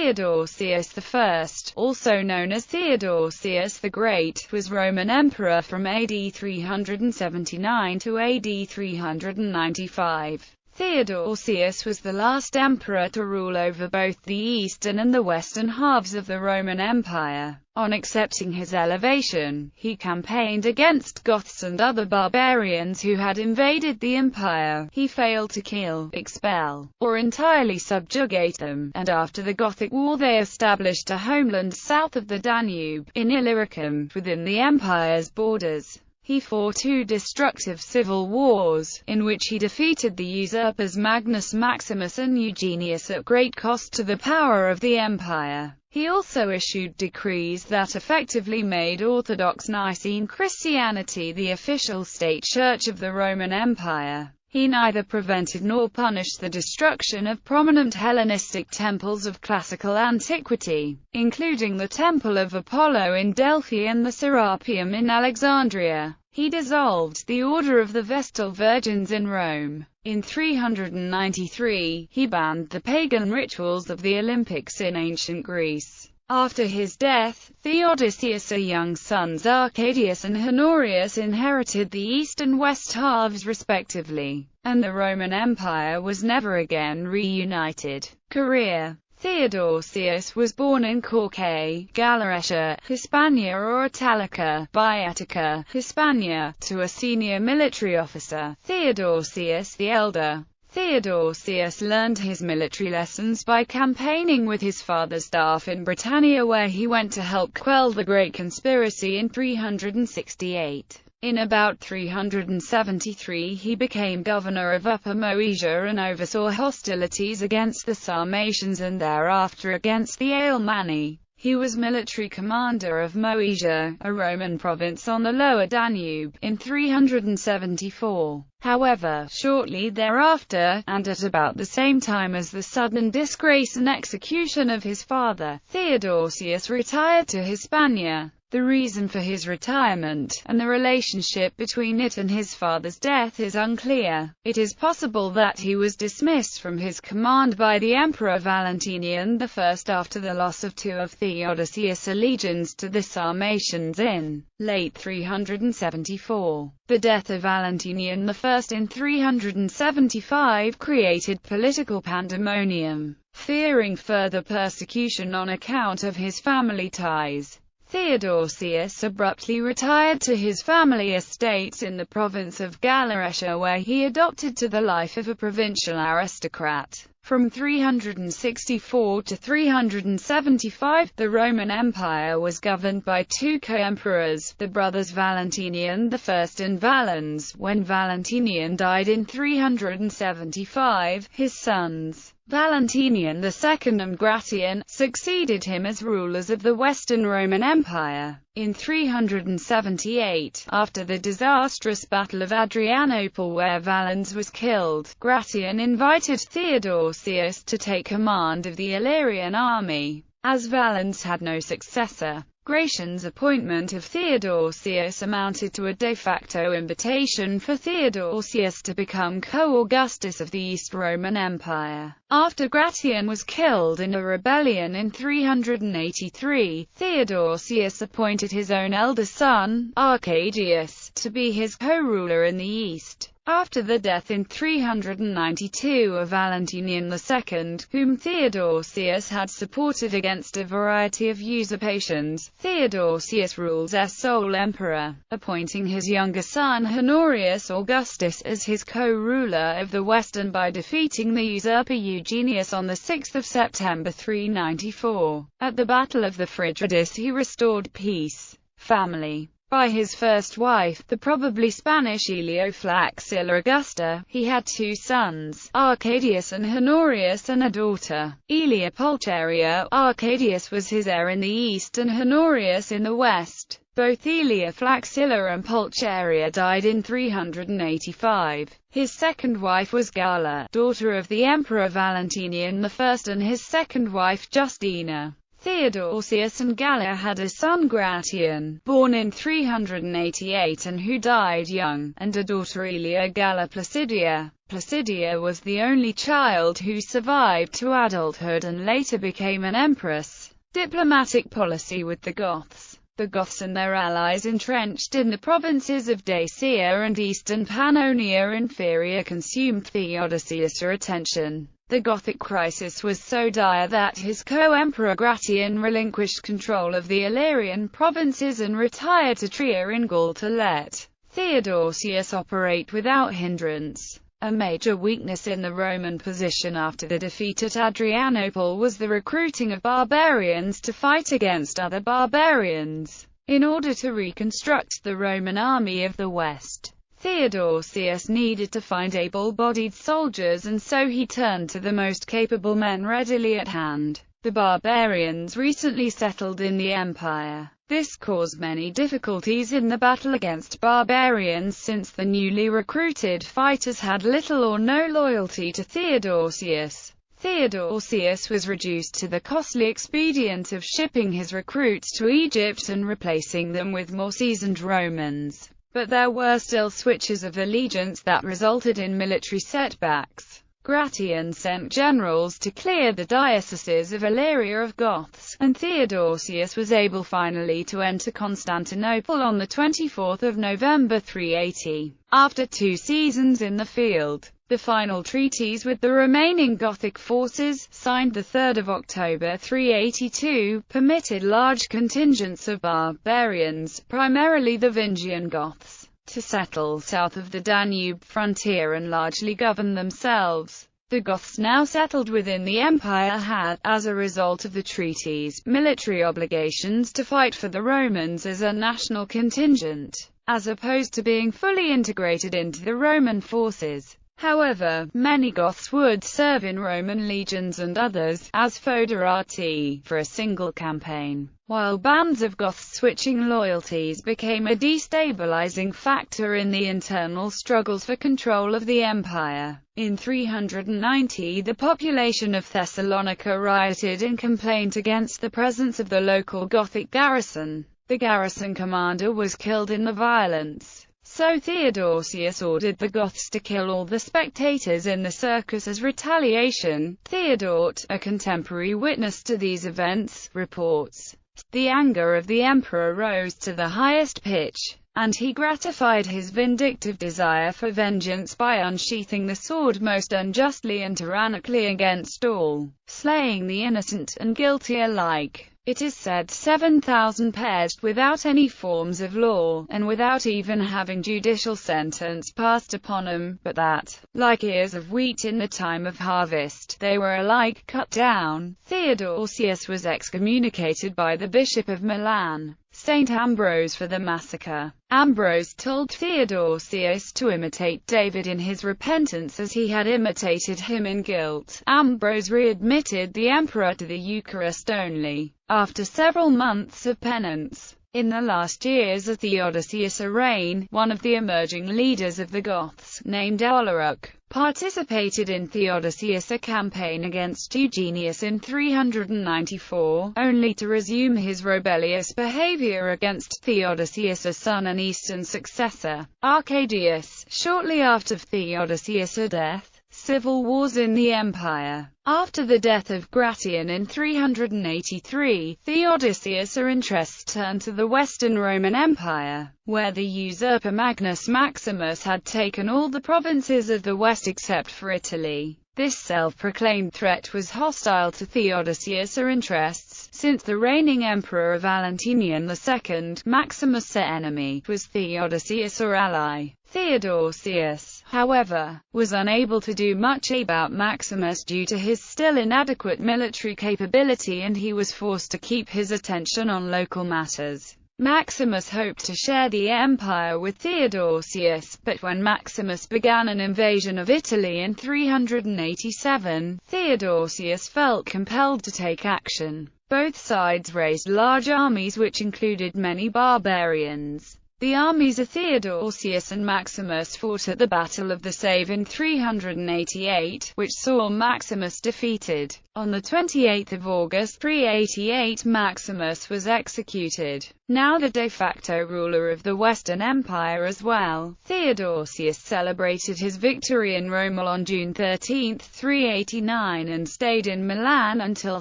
Theodosius I, also known as Theodosius the Great, was Roman emperor from AD 379 to AD 395. Theodosius was the last emperor to rule over both the eastern and the western halves of the Roman Empire. On accepting his elevation, he campaigned against Goths and other barbarians who had invaded the empire. He failed to kill, expel, or entirely subjugate them, and after the Gothic War they established a homeland south of the Danube, in Illyricum, within the empire's borders. He fought two destructive civil wars, in which he defeated the usurpers Magnus Maximus and Eugenius at great cost to the power of the empire. He also issued decrees that effectively made Orthodox Nicene Christianity the official state church of the Roman Empire. He neither prevented nor punished the destruction of prominent Hellenistic temples of classical antiquity, including the Temple of Apollo in Delphi and the Serapeum in Alexandria. He dissolved the Order of the Vestal Virgins in Rome. In 393, he banned the pagan rituals of the Olympics in ancient Greece. After his death, Theodosius' young sons Arcadius and Honorius inherited the east and west halves respectively, and the Roman Empire was never again reunited. Career: Theodosius was born in Corque, Galaretia, Hispania or Italica, Baetica, Hispania, to a senior military officer, Theodosius the Elder. Theodosius learned his military lessons by campaigning with his father's staff in Britannia, where he went to help quell the Great Conspiracy in 368. In about 373 he became governor of Upper Moesia and oversaw hostilities against the Sarmatians and thereafter against the Alemanni. He was military commander of Moesia, a Roman province on the lower Danube, in 374. However, shortly thereafter, and at about the same time as the sudden disgrace and execution of his father, Theodosius retired to Hispania. The reason for his retirement, and the relationship between it and his father's death is unclear. It is possible that he was dismissed from his command by the Emperor Valentinian I after the loss of two of Theodosius' legions to the Sarmatians in late 374. The death of Valentinian I in 375 created political pandemonium. Fearing further persecution on account of his family ties, Theodosius abruptly retired to his family estates in the province of Galaretia, where he adopted to the life of a provincial aristocrat. From 364 to 375, the Roman Empire was governed by two co-emperors, the brothers Valentinian I and Valens. When Valentinian died in 375, his sons, Valentinian II and Gratton, succeeded him as rulers of the Western Roman Empire. In 378, after the disastrous Battle of Adrianople where Valens was killed, Gratton invited Theodosius to take command of the Illyrian army. As Valens had no successor, Gratian's appointment of Theodosius amounted to a de facto invitation for Theodosius to become co-Augustus of the East Roman Empire. After Gratton was killed in a rebellion in 383, Theodosius appointed his own elder son, Arcadius, to be his co-ruler in the East. After the death in 392 of Valentinian II, whom Theodosius had supported against a variety of usurpations, Theodosius rules as sole emperor, appointing his younger son Honorius Augustus as his co-ruler of the West and by defeating the usurper Eugenius on 6 September 394. At the Battle of the Frigid Ice he restored peace. Family. By his first wife, the probably Spanish Flaccilla Augusta, he had two sons, Arcadius and Honorius, and a daughter, Aelia Pulcheria. Arcadius was his heir in the east and Honorius in the west. Both Aelia Flaccilla and Pulcheria died in 385. His second wife was Gala, daughter of the Emperor Valentinian I, and his second wife Justina. Theodosius and Galla had a son Gratton, born in 388 and who died young, and a daughter Aelia Galla Placidia. Placidia was the only child who survived to adulthood and later became an empress. Diplomatic policy with the Goths. The Goths and their allies entrenched in the provinces of Dacia and eastern Pannonia Inferior consumed Theodosius' attention. The Gothic crisis was so dire that his co-emperor Gratton relinquished control of the Illyrian provinces and retired to Trier in Gaul to let Theodosius operate without hindrance. A major weakness in the Roman position after the defeat at Adrianople was the recruiting of barbarians to fight against other barbarians. In order to reconstruct the Roman army of the West, Theodosius needed to find able-bodied soldiers, and so he turned to the most capable men readily at hand. The barbarians recently settled in the empire. This caused many difficulties in the battle against barbarians, since the newly recruited fighters had little or no loyalty to Theodosius. Theodosius was reduced to the costly expedient of shipping his recruits to Egypt and replacing them with more seasoned Romans. But there were still switches of allegiance that resulted in military setbacks. Gratton sent generals to clear the dioceses of Illyria of Goths, and Theodosius was able finally to enter Constantinople on the 24th of November 380. After 2 seasons in the field, the final treaties with the remaining Gothic forces, signed the 3rd of October 382, permitted large contingents of barbarians, primarily the Vingian Goths, to settle south of the Danube frontier and largely govern themselves. The Goths now settled within the empire had, as a result of the treaties, military obligations to fight for the Romans as a national contingent, as opposed to being fully integrated into the Roman forces. However, many Goths would serve in Roman legions and others, as foederati, for a single campaign, while bands of Goths switching loyalties became a destabilizing factor in the internal struggles for control of the empire. In 390, the population of Thessalonica rioted in complaint against the presence of the local Gothic garrison. The garrison commander was killed in the violence. So Theodosius ordered the Goths to kill all the spectators in the circus as retaliation. Theodoret, a contemporary witness to these events, reports, "The anger of the emperor rose to the highest pitch, and he gratified his vindictive desire for vengeance by unsheathing the sword most unjustly and tyrannically against all, slaying the innocent and guilty alike." It is said 7,000 perished without any forms of law, and without even having judicial sentence passed upon them, but that, like ears of wheat in the time of harvest, they were alike cut down. Theodosius was excommunicated by the Bishop of Milan, St. Ambrose, for the massacre. Ambrose told Theodosius to imitate David in his repentance as he had imitated him in guilt. Ambrose readmitted the emperor to the Eucharist only after several months of penance. In the last years of Theodosius' reign, one of the emerging leaders of the Goths, named Alaric, participated in Theodosius' campaign against Eugenius in 394, only to resume his rebellious behavior against Theodosius' son and eastern successor, Arcadius. Shortly after Theodosius' death, civil wars in the empire. After the death of Gratton in 383, Theodosius' interests turned to the Western Roman Empire, where the usurper Magnus Maximus had taken all the provinces of the West except for Italy. This self-proclaimed threat was hostile to Theodosius' interests, since the reigning emperor Valentinian II, Maximus' enemy, was Theodosius' ally. Theodosius, however, was unable to do much about Maximus due to his still inadequate military capability, and he was forced to keep his attention on local matters. Maximus hoped to share the empire with Theodosius, but when Maximus began an invasion of Italy in 387, Theodosius felt compelled to take action. Both sides raised large armies which included many barbarians. The armies of Theodosius and Maximus fought at the Battle of the Save in 388, which saw Maximus defeated. On 28 August 388 Maximus was executed, now the de facto ruler of the Western Empire as well. Theodosius celebrated his victory in Rome on June 13, 389 and stayed in Milan until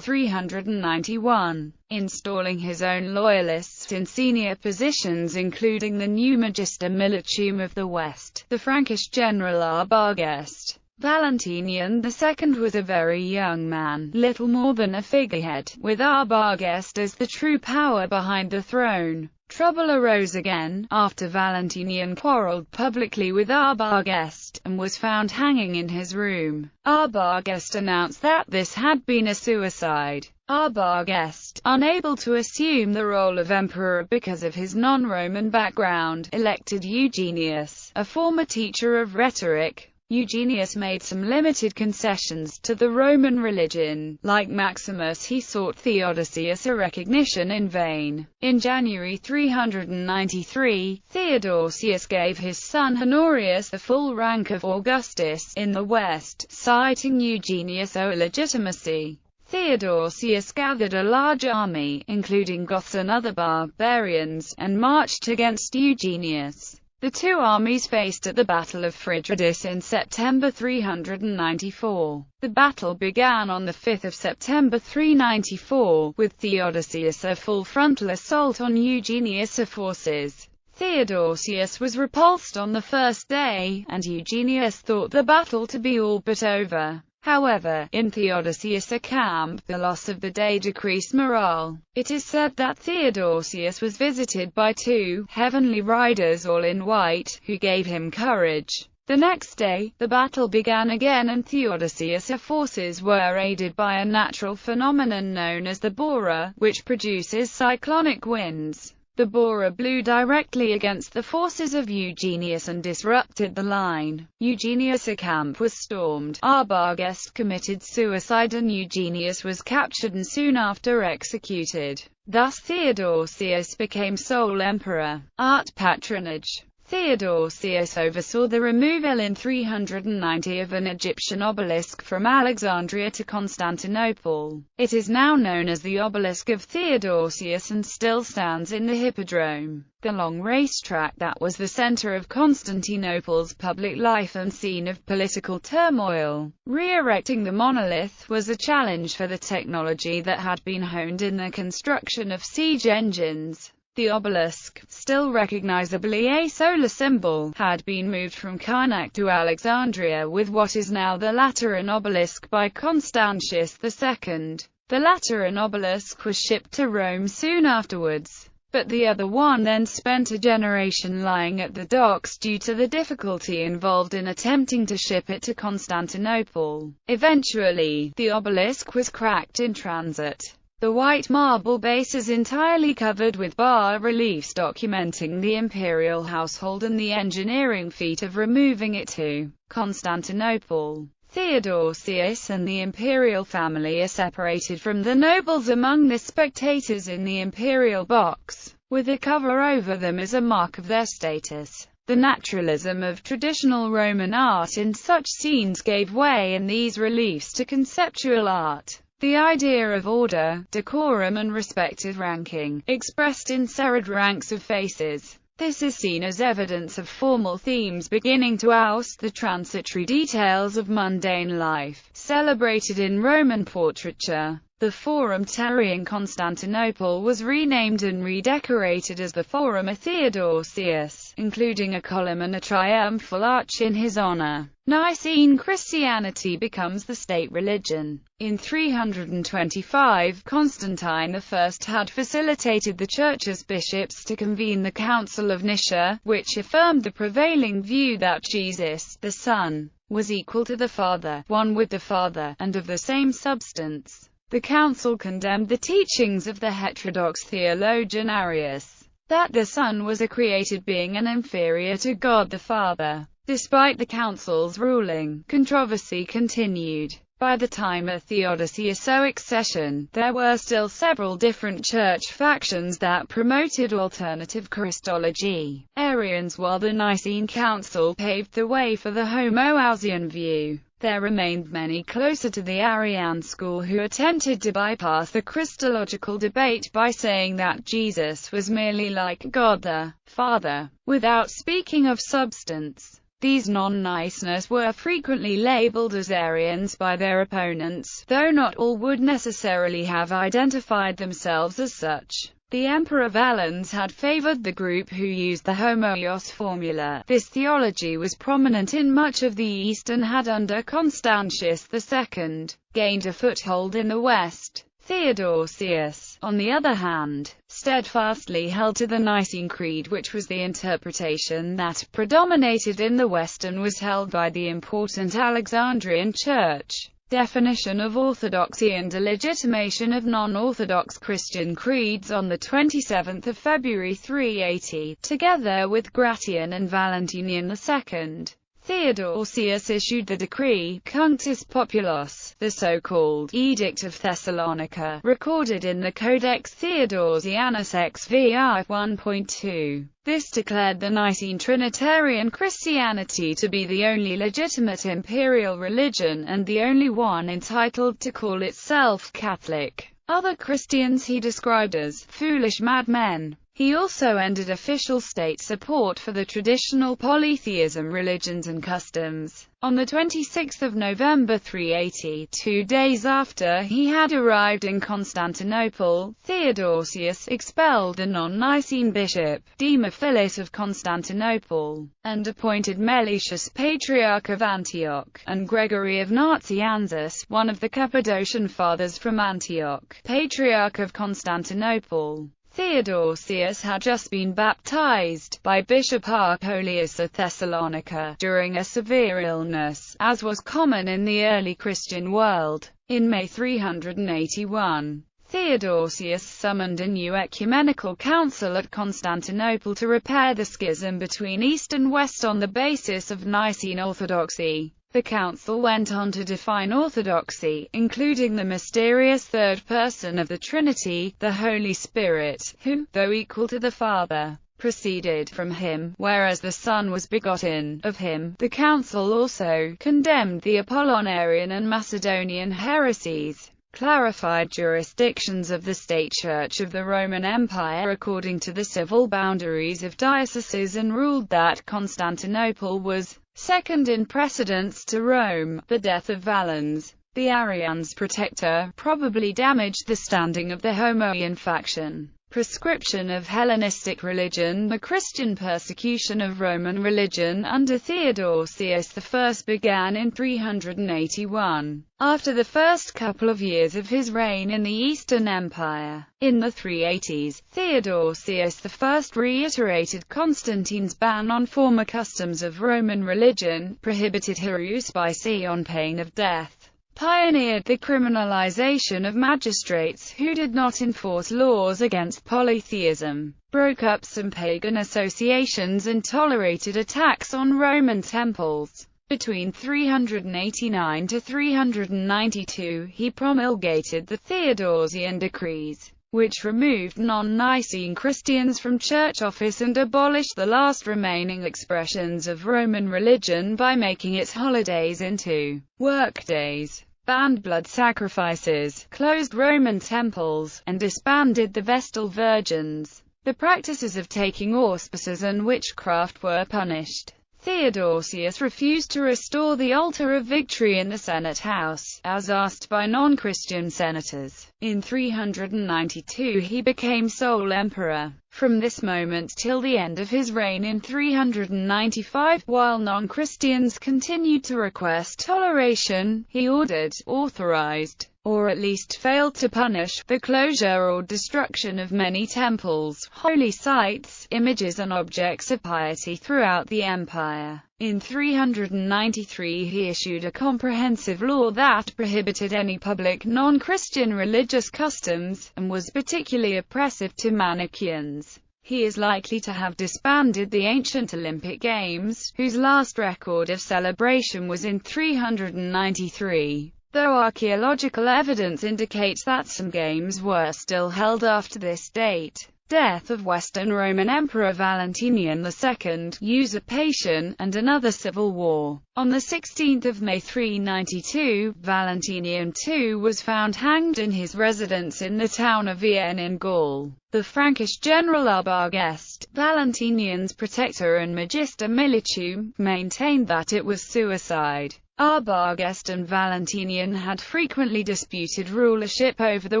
391, installing his own loyalists in senior positions including the new Magister Militum of the West, the Frankish general Arbogast. Valentinian II was a very young man, little more than a figurehead, with Arbogast as the true power behind the throne. Trouble arose again, after Valentinian quarreled publicly with Arbogast, and was found hanging in his room. Arbogast announced that this had been a suicide. Arbogast, unable to assume the role of emperor because of his non-Roman background, elected Eugenius, a former teacher of rhetoric. Eugenius made some limited concessions to the Roman religion. Like Maximus, he sought Theodosius a recognition in vain. In January 393, Theodosius gave his son Honorius the full rank of Augustus in the West, citing Eugenius' illegitimacy. Theodosius gathered a large army, including Goths and other barbarians, and marched against Eugenius. The two armies faced at the Battle of Frigid Ice in September 394. The battle began on 5 September 394, with Theodosius a full frontal assault on Eugenius' forces. Theodosius was repulsed on the first day, and Eugenius thought the battle to be all but over. However, in Theodosius' camp, the loss of the day decreased morale. It is said that Theodosius was visited by two heavenly riders all in white, who gave him courage. The next day, the battle began again and Theodosius' forces were aided by a natural phenomenon known as the Bora, which produces cyclonic winds. The Bora blew directly against the forces of Eugenius and disrupted the line. Eugenius' camp was stormed, Arbogast committed suicide and Eugenius was captured and soon after executed. Thus Theodosius became sole emperor. Art patronage. Theodosius oversaw the removal in 390 of an Egyptian obelisk from Alexandria to Constantinople. It is now known as the Obelisk of Theodosius and still stands in the Hippodrome, the long racetrack that was the center of Constantinople's public life and scene of political turmoil. Re-erecting the monolith was a challenge for the technology that had been honed in the construction of siege engines. The obelisk, still recognizably a solar symbol, had been moved from Karnak to Alexandria with what is now the Lateran obelisk by Constantius II. The Lateran obelisk was shipped to Rome soon afterwards, but the other one then spent a generation lying at the docks due to the difficulty involved in attempting to ship it to Constantinople. Eventually, the obelisk was cracked in transit. The white marble base is entirely covered with bas-reliefs documenting the imperial household and the engineering feat of removing it to Constantinople. Theodosius and the imperial family are separated from the nobles among the spectators in the imperial box, with a cover over them as a mark of their status. The naturalism of traditional Roman art in such scenes gave way in these reliefs to conceptual art. The idea of order, decorum and respected ranking, expressed in serried ranks of faces. This is seen as evidence of formal themes beginning to oust the transitory details of mundane life, celebrated in Roman portraiture. The Forum Terrae in Constantinople was renamed and redecorated as the Forum of Theodosius, including a column and a triumphal arch in his honor. Nicene Christianity becomes the state religion. In 325, Constantine I had facilitated the Church's bishops to convene the Council of Nisha, which affirmed the prevailing view that Jesus, the Son, was equal to the Father, one with the Father, and of the same substance. The council condemned the teachings of the heterodox theologian Arius, that the Son was a created being and inferior to God the Father. Despite the council's ruling, controversy continued. By the time of Theodosius' accession, there were still several different church factions that promoted alternative Christology. Arians, while the Nicene Council paved the way for the Homoousian view. There remained many closer to the Arian school who attempted to bypass the Christological debate by saying that Jesus was merely like God the Father, without speaking of substance. These non-Nicenists were frequently labeled as Arians by their opponents, though not all would necessarily have identified themselves as such. The Emperor Valens had favored the group who used the homoios formula. This theology was prominent in much of the East and had, under Constantius II, gained a foothold in the West. Theodosius, on the other hand, steadfastly held to the Nicene Creed, which was the interpretation that predominated in the West and was held by the important Alexandrian Church. Definition of orthodoxy and legitimation of non-orthodox Christian creeds. On 27 February 380, together with Gratton and Valentinian II, Theodosius issued the decree Cunctis Populos, the so-called Edict of Thessalonica, recorded in the Codex Theodosianus XVII 1.2. This declared the Nicene Trinitarian Christianity to be the only legitimate imperial religion and the only one entitled to call itself Catholic. Other Christians he described as foolish madmen. He also ended official state support for the traditional polytheism religions and customs. On 26 November 380, 2 days after he had arrived in Constantinople, Theodosius expelled the non-Nicene bishop, Demophilus of Constantinople, and appointed Meletius Patriarch of Antioch, and Gregory of Nazianzus, one of the Cappadocian Fathers from Antioch, Patriarch of Constantinople. Theodosius had just been baptized by Bishop Archelaus of Thessalonica during a severe illness, as was common in the early Christian world. In May 381, Theodosius summoned a new ecumenical council at Constantinople to repair the schism between East and West on the basis of Nicene orthodoxy. The council went on to define orthodoxy, including the mysterious third person of the Trinity, the Holy Spirit, who, though equal to the Father, proceeded from him, whereas the Son was begotten of him. The council also condemned the Apollinarian and Macedonian heresies, clarified jurisdictions of the state church of the Roman Empire according to the civil boundaries of dioceses, and ruled that Constantinople was second in precedence to Rome. The death of Valens, the Arians' protector, probably damaged the standing of the Homoian faction. Proscription of Hellenistic religion. The Christian persecution of Roman religion under Theodosius I began in 381, after the first couple of years of his reign in the Eastern Empire. In the 380s, Theodosius I reiterated Constantine's ban on former customs of Roman religion, prohibited heruse by sea on pain of death, pioneered the criminalization of magistrates who did not enforce laws against polytheism, broke up some pagan associations, and tolerated attacks on Roman temples. Between 389 to 392, he promulgated the Theodosian decrees, which removed non-Nicene Christians from church office and abolished the last remaining expressions of Roman religion by making its holidays into workdays, banned blood sacrifices, closed Roman temples, and disbanded the Vestal Virgins. The practices of taking auspices and witchcraft were punished. Theodosius refused to restore the altar of victory in the Senate House, as asked by non-Christian senators. In 392 he became sole emperor. From this moment till the end of his reign in 395, while non-Christians continued to request toleration, he ordered, authorized, or at least failed to punish, the closure or destruction of many temples, holy sites, images and objects of piety throughout the empire. In 393 he issued a comprehensive law that prohibited any public non-Christian religious customs, and was particularly oppressive to Manichaeans. He is likely to have disbanded the ancient Olympic Games, whose last record of celebration was in 393. Though archaeological evidence indicates that some games were still held after this date. Death of Western Roman Emperor Valentinian II, usurpation, and another civil war. On 16 May 392, Valentinian II was found hanged in his residence in the town of Vienne in Gaul. The Frankish general Arbogast, Valentinian's protector and magister militum, maintained that it was suicide. Arbogast and Valentinian had frequently disputed rulership over the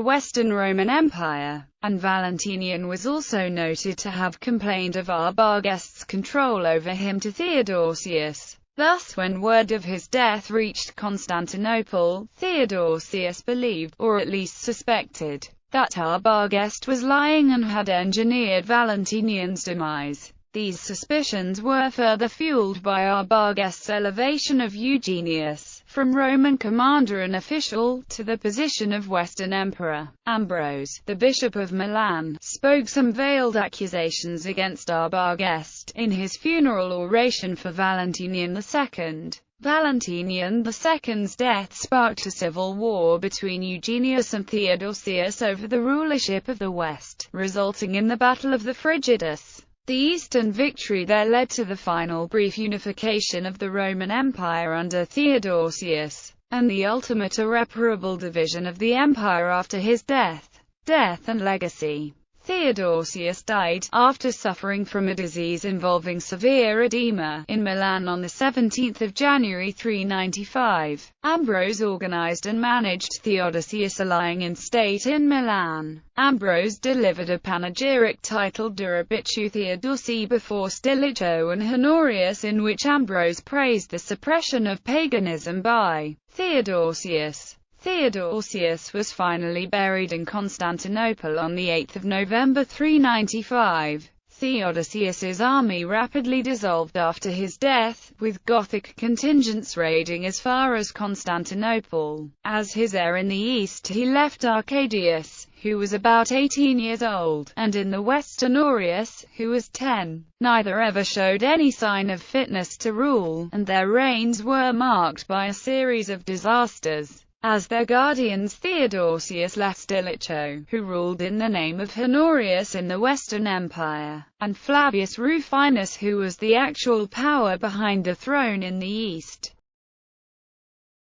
Western Roman Empire, and Valentinian was also noted to have complained of Arbogast's control over him to Theodosius. Thus, when word of his death reached Constantinople, Theodosius believed, or at least suspected, that Arbogast was lying and had engineered Valentinian's demise. These suspicions were further fueled by Arbogast's elevation of Eugenius, from Roman commander and official, to the position of Western Emperor. Ambrose, the Bishop of Milan, spoke some veiled accusations against Arbogast, in his funeral oration for Valentinian II. Valentinian II's death sparked a civil war between Eugenius and Theodosius over the rulership of the West, resulting in the Battle of the Frigid Ice. The Eastern victory there led to the final brief unification of the Roman Empire under Theodosius, and the ultimate irreparable division of the empire after his death. Death and legacy. Theodosius died, after suffering from a disease involving severe edema, in Milan on 17 January 395. Ambrose organized and managed Theodosius lying in state in Milan. Ambrose delivered a panegyric titled De Rebitu Theodici before Stilicho and Honorius, in which Ambrose praised the suppression of paganism by Theodosius. Theodosius was finally buried in Constantinople on 8 November 395. Theodosius's army rapidly dissolved after his death, with Gothic contingents raiding as far as Constantinople. As his heir in the east, he left Arcadius, who was about 18 years old, and in the west Honorius, who was 10. Neither ever showed any sign of fitness to rule, and their reigns were marked by a series of disasters. As their guardians, Theodosius left Stilicho, who ruled in the name of Honorius in the Western Empire, and Flavius Rufinus, who was the actual power behind the throne in the East.